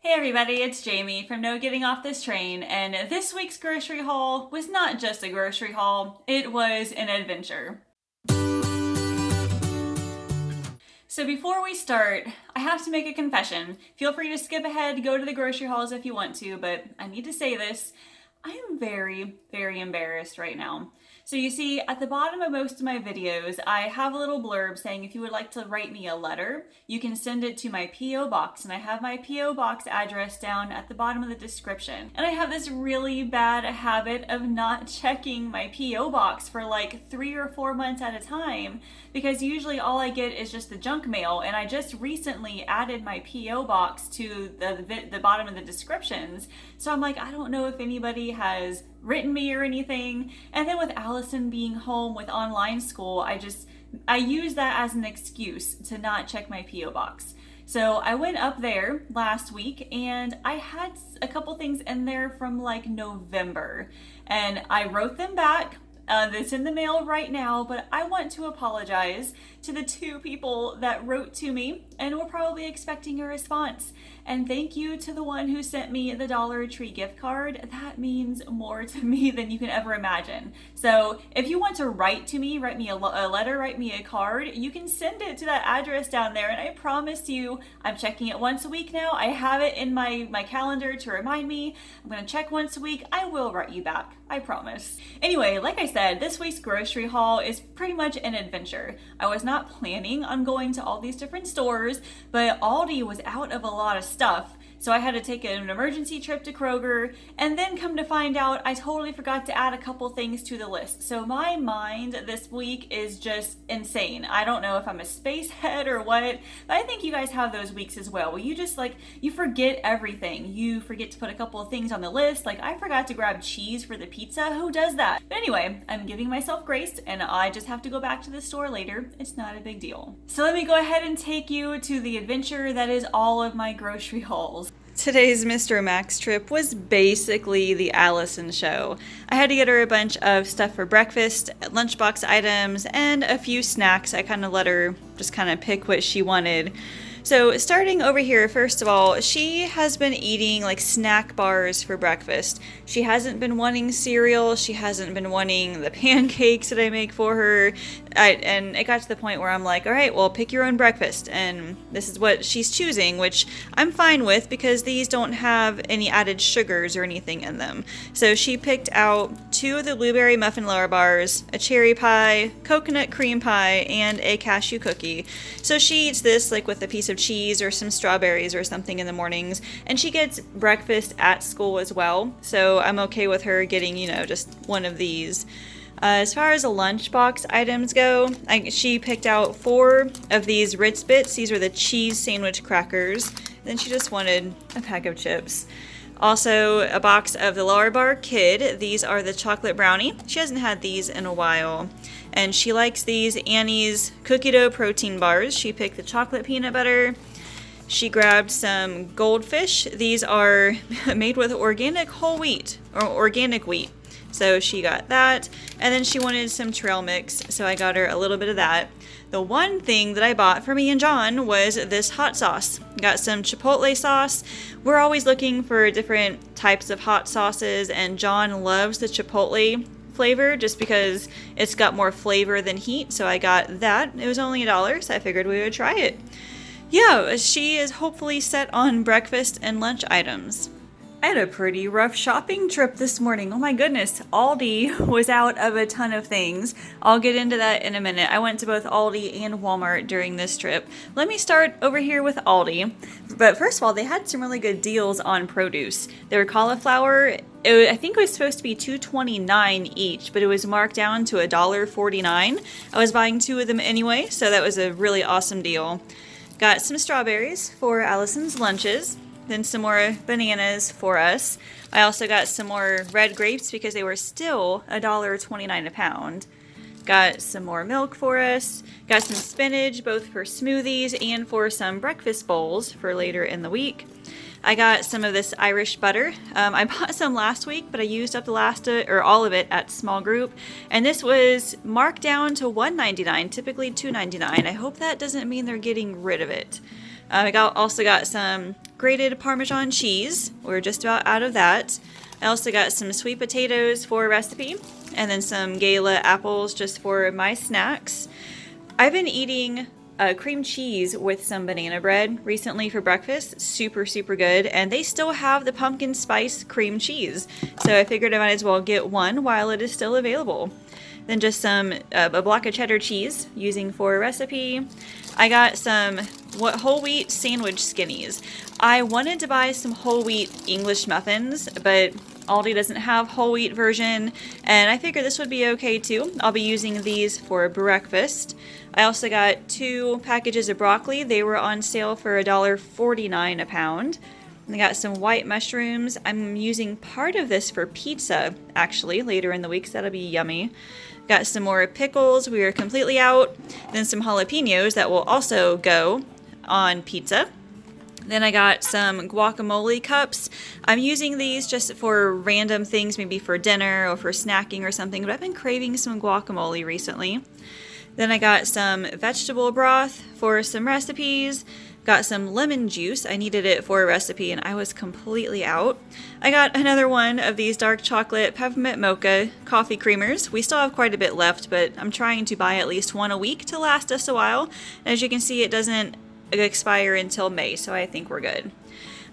Hey everybody, it's Jamie from No Getting Off This Train, and this week's grocery haul was not just a grocery haul, it was an adventure. So before we start, I have to make a confession. Feel free to skip ahead, go to the grocery hauls if you want to, but I need to say this. I am very embarrassed right now. So you see, at the bottom of most of my videos, I have a little blurb saying if you would like to write me a letter, you can send it to my P.O. box, and I have my P.O. box address down at the bottom of the description. And I have this really bad habit of not checking my P.O. box for like 3 or 4 months at a time, because usually all I get is just the junk mail, and I just recently added my P.O. box to the bottom of the descriptions. So I'm like, I don't know if anybody has written me or anything. And then with Allison being home with online school, I use that as an excuse to not check my P.O. box. So I went up there last week and I had a couple things in there from like November, and I wrote them back. It's in the mail right now, but I want to apologize to the 2 people that wrote to me and were probably expecting a response. And thank you to the one who sent me the Dollar Tree gift card. That means more to me than you can ever imagine. So if you want to write to me, write me a letter, write me a card, you can send it to that address down there. And I promise you, I'm checking it once a week now. I have it in my calendar to remind me. I'm going to check once a week. I will write you back. I promise. Anyway, like I said, this week's grocery haul is pretty much an adventure. I was not planning on going to all these different stores, but Aldi was out of a lot of stuff. So I had to take an emergency trip to Kroger, and then come to find out I totally forgot to add a couple things to the list. So my mind this week is just insane. I don't know if I'm a space head or what, but I think you guys have those weeks as well, where you just you forget everything. You forget to put a couple of things on the list. Like I forgot to grab cheese for the pizza. Who does that? But anyway, I'm giving myself grace, and I just have to go back to the store later. It's not a big deal. So let me go ahead and take you to the adventure that is all of my grocery hauls. Today's Mr. Max trip was basically the Allison show. I had to get her a bunch of stuff for breakfast, lunchbox items, and a few snacks. I kind of let her just kind of pick what she wanted. So starting over here, first of all, she has been eating like snack bars for breakfast. She hasn't been wanting cereal. She hasn't been wanting the pancakes that I make for her. And it got to the point where I'm like, all right, well, pick your own breakfast. And this is what she's choosing, which I'm fine with because these don't have any added sugars or anything in them. So she picked out 2 of the blueberry muffin lower bars, a cherry pie, coconut cream pie, and a cashew cookie. So she eats this like with a piece of cheese or some strawberries or something in the mornings, and she gets breakfast at school as well, so I'm okay with her getting, just one of these. As far as the lunchbox items go, she picked out 4 of these Ritz Bits. These are the cheese sandwich crackers. Then she just wanted a pack of chips. Also, a box of the Lower Bar Kid. These are the chocolate brownie. She hasn't had these in a while. And she likes these Annie's cookie dough protein bars. She picked the chocolate peanut butter. She grabbed some goldfish. These are made with organic whole wheat, or organic wheat. So she got that. And then she wanted some trail mix, so I got her a little bit of that. The one thing that I bought for me and John was this hot sauce. Got some chipotle sauce. We're always looking for different types of hot sauces, and John loves the chipotle flavor just because it's got more flavor than heat. So I got that. It was only $1, so I figured we would try it. Yeah, she is hopefully set on breakfast and lunch items. I had a pretty rough shopping trip this morning. Oh my goodness, Aldi was out of a ton of things. I'll get into that in a minute. I went to both Aldi and Walmart during this trip. Let me start over here with Aldi. But first of all, they had some really good deals on produce. Their cauliflower, I think it was supposed to be $2.29 each, but it was marked down to $1.49. I was buying 2 of them anyway, so that was a really awesome deal. Got some strawberries for Allison's lunches. Then some more bananas for us. I also got some more red grapes because they were still $1.29 a pound. Got some more milk for us. Got some spinach, both for smoothies and for some breakfast bowls for later in the week. I got some of this Irish butter. I bought some last week, but I used up the last or all of it at small group. And this was marked down to $1.99, typically $2.99. I hope that doesn't mean they're getting rid of it. I also got some grated Parmesan cheese. We're just about out of that. I also got some sweet potatoes for a recipe, and then some Gala apples just for my snacks. I've been eating cream cheese with some banana bread recently for breakfast. Super, super good. And they still have the pumpkin spice cream cheese. So I figured I might as well get one while it is still available. Then just a block of cheddar cheese using for a recipe. I got some whole wheat sandwich skinnies. I wanted to buy some whole wheat English muffins, but Aldi doesn't have whole wheat version, and I figured this would be okay too. I'll be using these for breakfast. I also got 2 packages of broccoli. They were on sale for $1.49 a pound. And I got some white mushrooms. I'm using part of this for pizza, actually, later in the week, so that'll be yummy. Got some more pickles. We are completely out. Then some jalapenos that will also go on pizza. Then I got some guacamole cups. I'm using these just for random things, maybe for dinner or for snacking or something, but I've been craving some guacamole recently. Then I got some vegetable broth for some recipes. Got some lemon juice. I needed it for a recipe and I was completely out. I got another one of these dark chocolate peppermint mocha coffee creamers. We still have quite a bit left, but I'm trying to buy at least one a week to last us a while. As you can see, it doesn't expire until May, so I think we're good.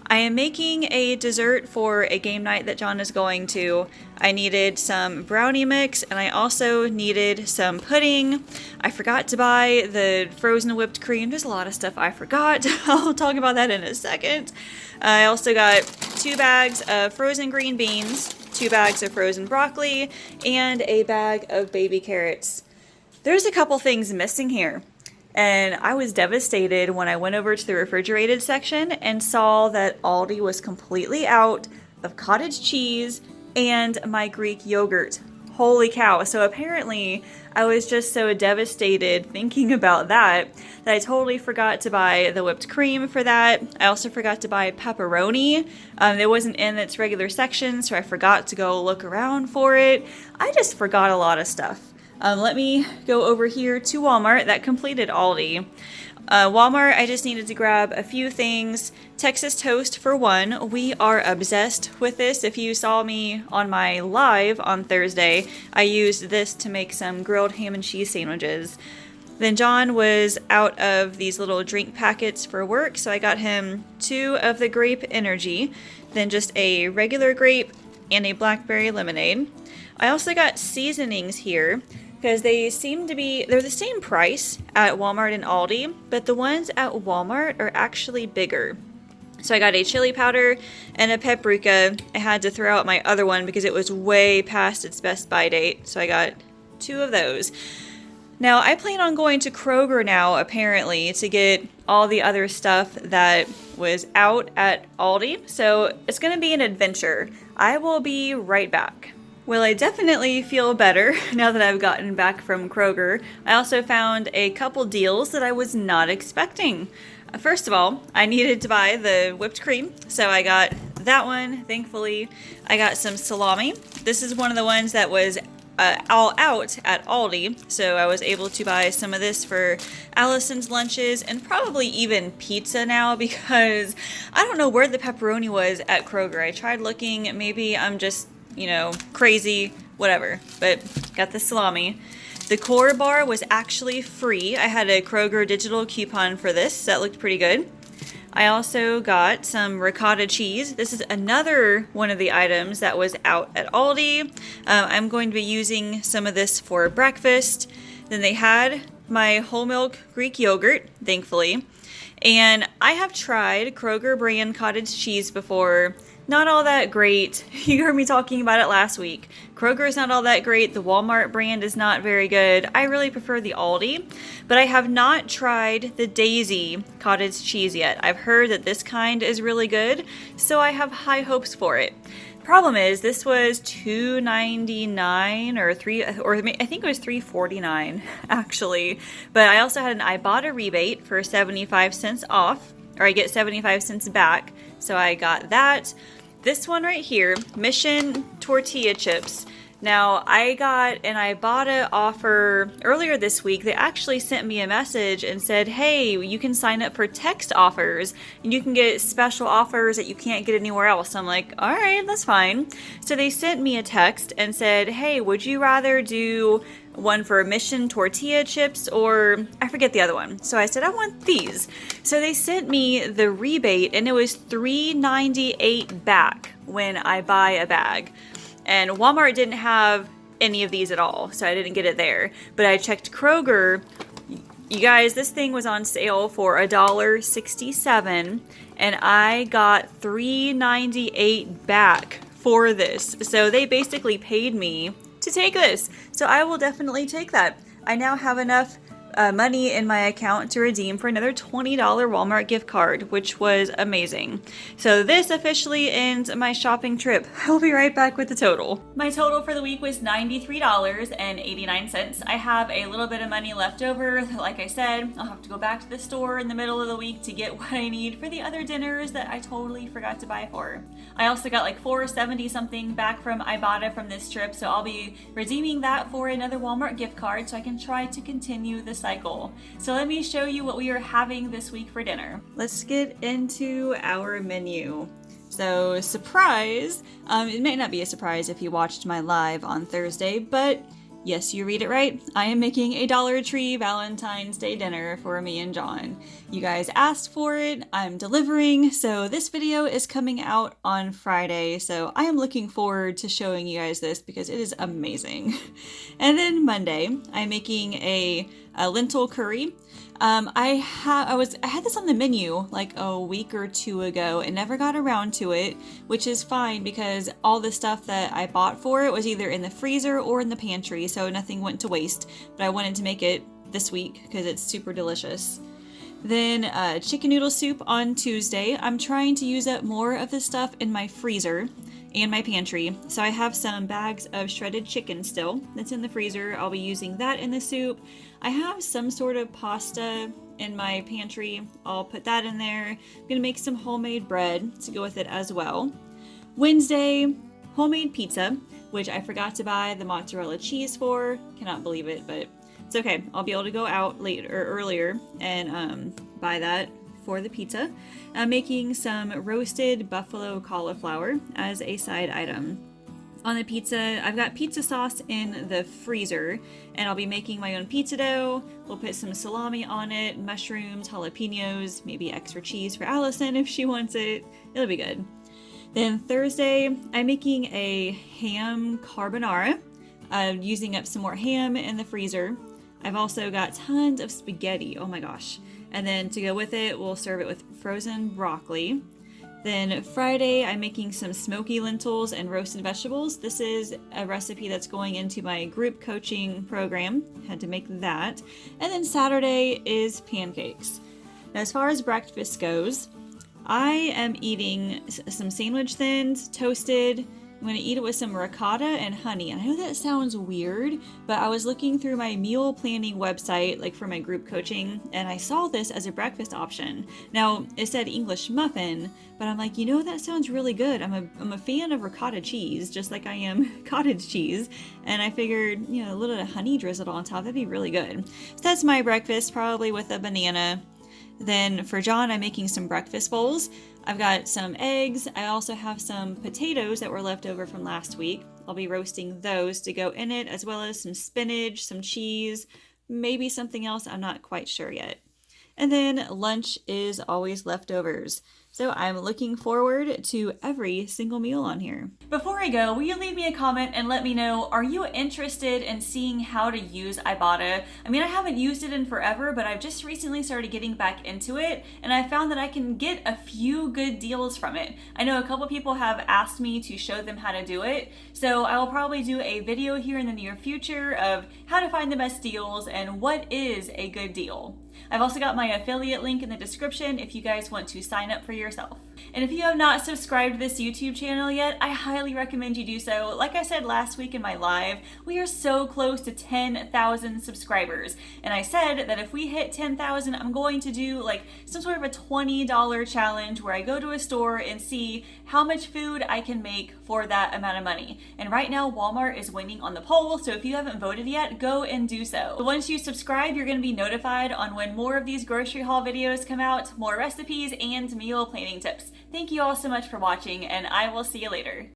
I am making a dessert for a game night that John is going to. I needed some brownie mix and I also needed some pudding. I forgot to buy the frozen whipped cream. There's a lot of stuff I forgot. I'll talk about that in a second. I also got 2 bags of frozen green beans, 2 bags of frozen broccoli, and a bag of baby carrots. There's a couple things missing here. And I was devastated when I went over to the refrigerated section and saw that Aldi was completely out of cottage cheese and my Greek yogurt. Holy cow. So apparently I was just so devastated thinking about that I totally forgot to buy the whipped cream for that. I also forgot to buy pepperoni. It wasn't in its regular section, so I forgot to go look around for it. I just forgot a lot of stuff. Let me go over here to Walmart. That completed Aldi. Walmart, I just needed to grab a few things. Texas toast for one. We are obsessed with this. If you saw me on my live on Thursday, I used this to make some grilled ham and cheese sandwiches. Then John was out of these little drink packets for work, so I got him 2 of the grape energy, then just a regular grape and a blackberry lemonade. I also got seasonings here, because they seem to be, they're the same price at Walmart and Aldi, but the ones at Walmart are actually bigger. So I got a chili powder and a paprika. I had to throw out my other one because it was way past its best by date, so I got 2 of those. Now, I plan on going to Kroger now, apparently, to get all the other stuff that was out at Aldi, so it's going to be an adventure. I will be right back. Well, I definitely feel better now that I've gotten back from Kroger. I also found a couple deals that I was not expecting. First of all, I needed to buy the whipped cream, so I got that one, thankfully. I got some salami. This is one of the ones that was all out at Aldi, so I was able to buy some of this for Allison's lunches and probably even pizza now because I don't know where the pepperoni was at Kroger. I tried looking, maybe I'm just crazy, whatever, but got the salami. The core bar was actually free. I had a Kroger digital coupon for this. That looked pretty good. I also got some ricotta cheese. This is another one of the items that was out at Aldi. I'm going to be using some of this for breakfast. Then they had my whole milk Greek yogurt, thankfully. And I have tried Kroger brand cottage cheese before. Not all that great. You heard me talking about it last week. Kroger is not all that great. The Walmart brand is not very good. I really prefer the Aldi, but I have not tried the Daisy cottage cheese yet. I've heard that this kind is really good, so I have high hopes for it. Problem is, this was $2.99 or I think it was $3.49 actually. But I also had an Ibotta rebate for 75 cents off, or I get 75 cents back. So I got that. This one right here, Mission tortilla chips. Now, I got an Ibotta offer earlier this week. They actually sent me a message and said, hey, you can sign up for text offers and you can get special offers that you can't get anywhere else. I'm like, all right, that's fine. So they sent me a text and said, hey, would you rather do one for Mission tortilla chips or I forget the other one. So I said, I want these. So they sent me the rebate and it was $3.98 back when I buy a bag. And Walmart didn't have any of these at all, so I didn't get it there. But I checked Kroger. You guys, this thing was on sale for $1.67, and I got $3.98 back for this. So they basically paid me to take this. So I will definitely take that. I now have enough money in my account to redeem for another $20 Walmart gift card, which was amazing. So this officially ends my shopping trip. I'll be right back with the total. My total for the week was $93.89. I have a little bit of money left over. Like I said, I'll have to go back to the store in the middle of the week to get what I need for the other dinners that I totally forgot to buy for. I also got like $4.70 something back from Ibotta from this trip, so I'll be redeeming that for another Walmart gift card so I can try to continue the cycle. So let me show you what we are having this week for dinner. Let's get into our menu. So surprise, it may not be a surprise if you watched my live on Thursday, but yes, you read it right. I am making a Dollar Tree Valentine's Day dinner for me and John. You guys asked for it, I'm delivering, so this video is coming out on Friday, so I am looking forward to showing you guys this because it is amazing. And then Monday, I'm making a lentil curry. I had this on the menu like a week or two ago and never got around to it, which is fine because all the stuff that I bought for it was either in the freezer or in the pantry, so nothing went to waste, but I wanted to make it this week because it's super delicious. Then chicken noodle soup on Tuesday. I'm trying to use up more of the stuff in my freezer and my pantry. So I have some bags of shredded chicken still that's in the freezer. I'll be using that in the soup. I have some sort of pasta in my pantry. I'll put that in there. I'm gonna make some homemade bread to go with it as well. Wednesday, homemade pizza, which I forgot to buy the mozzarella cheese for. Cannot believe it, but it's okay. I'll be able to go out earlier and buy that for the pizza. I'm making some roasted buffalo cauliflower as a side item. On the pizza, I've got pizza sauce in the freezer, and I'll be making my own pizza dough. We'll put some salami on it, mushrooms, jalapenos, maybe extra cheese for Allison if she wants it. It'll be good. Then Thursday, I'm making a ham carbonara, using up some more ham in the freezer. I've also got tons of spaghetti, oh my gosh. And then to go with it, we'll serve it with frozen broccoli. Then Friday, I'm making some smoky lentils and roasted vegetables. This is a recipe that's going into my group coaching program. Had to make that. And then Saturday is pancakes. Now, as far as breakfast goes, I am eating some sandwich thins, toasted. I'm going to eat it with some ricotta and honey. And I know that sounds weird, but I was looking through my meal planning website, like for my group coaching, and I saw this as a breakfast option. Now, it said English muffin, but I'm like, you know, that sounds really good. I'm a fan of ricotta cheese, just like I am cottage cheese. And I figured, you know, a little bit of honey drizzled on top, that'd be really good. So that's my breakfast, probably with a banana. Then for John, I'm making some breakfast bowls. I've got some eggs. I also have some potatoes that were left over from last week. I'll be roasting those to go in it, as well as some spinach, some cheese, maybe something else. I'm not quite sure yet. And then lunch is always leftovers. So I'm looking forward to every single meal on here. Before I go, will you leave me a comment and let me know, are you interested in seeing how to use Ibotta? I mean, I haven't used it in forever, but I've just recently started getting back into it, and I found that I can get a few good deals from it. I know a couple people have asked me to show them how to do it, so I will probably do a video here in the near future of how to find the best deals and what is a good deal. I've also got my affiliate link in the description if you guys want to sign up for yourself. And if you have not subscribed to this YouTube channel yet, I highly recommend you do so. Like I said last week in my live, we are so close to 10,000 subscribers. And I said that if we hit 10,000, I'm going to do like some sort of a $20 challenge where I go to a store and see how much food I can make for that amount of money. And right now, Walmart is winning on the poll, so if you haven't voted yet, go and do so. But once you subscribe, you're going to be notified on when more of these grocery haul videos come out, more recipes and meal planning tips. Thank you all so much for watching, and I will see you later.